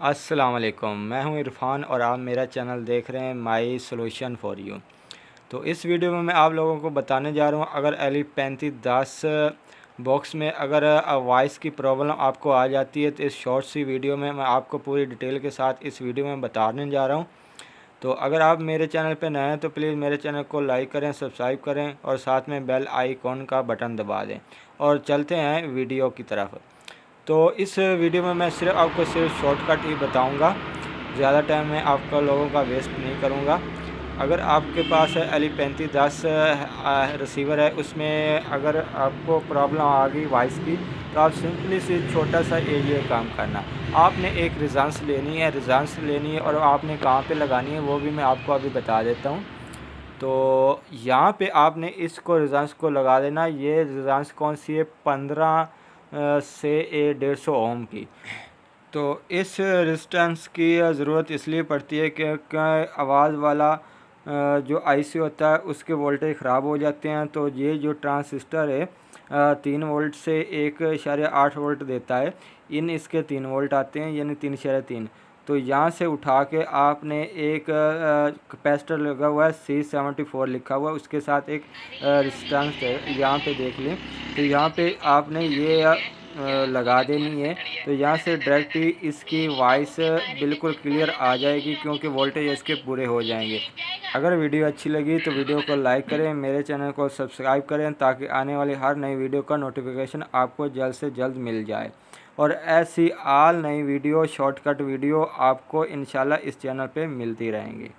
अस्सलाम वालेकुम, मैं हूं इरफ़ान और आप मेरा चैनल देख रहे हैं माई सॉल्यूशन फॉर यू। तो इस वीडियो में मैं आप लोगों को बताने जा रहा हूं, अगर LE3510 बॉक्स में अगर वॉइस की प्रॉब्लम आपको आ जाती है तो इस शॉर्ट सी वीडियो में मैं आपको पूरी डिटेल के साथ इस वीडियो में बताने जा रहा हूं। तो अगर आप मेरे चैनल पर नए हैं तो प्लीज़ मेरे चैनल को लाइक करें, सब्सक्राइब करें और साथ में बेल आइकॉन का बटन दबा दें। और चलते हैं वीडियो की तरफ। तो इस वीडियो में मैं आपको सिर्फ शॉर्टकट ही बताऊंगा, ज़्यादा टाइम मैं आपका लोगों का वेस्ट नहीं करूंगा। अगर आपके पास LE3510 रिसीवर है, उसमें अगर आपको प्रॉब्लम आ गई वॉइस की, तो आप सिंपली से छोटा सा ये काम करना। आपने एक रेजोनेंस लेनी है और आपने कहाँ पे लगानी है वो भी मैं आपको अभी बता देता हूँ। तो यहाँ पे आपने इसको रेजोनेंस को लगा देना। ये रेजोनेंस कौन सी है, 15 से 150 ओम की। तो इस रेजिस्टेंस की ज़रूरत इसलिए पड़ती है क्योंकि आवाज़ वाला जो IC होता है उसके वोल्टेज ख़राब हो जाते हैं। तो ये जो ट्रांजिस्टर है 3 वोल्ट से 1.8 वोल्ट देता है, इसके 3 वोल्ट आते हैं, यानी 3.3। तो यहाँ से उठा के आपने एक कैपेसिटर लगा हुआ है, C74 लिखा हुआ है, उसके साथ एक रेजिस्टेंस है, यहाँ पे देख लें। तो यहाँ पे आपने ये लगा देनी है। तो यहाँ से डायरेक्ट ही इसकी वॉइस बिल्कुल क्लियर आ जाएगी, क्योंकि वोल्टेज इसके पूरे हो जाएंगे। अगर वीडियो अच्छी लगी तो वीडियो को लाइक करें, मेरे चैनल को सब्सक्राइब करें, ताकि आने वाली हर नई वीडियो का नोटिफिकेशन आपको जल्द से जल्द मिल जाए। और ऐसी नई वीडियो, शॉर्टकट वीडियो आपको इंशाल्लाह इस चैनल पे मिलती रहेंगी।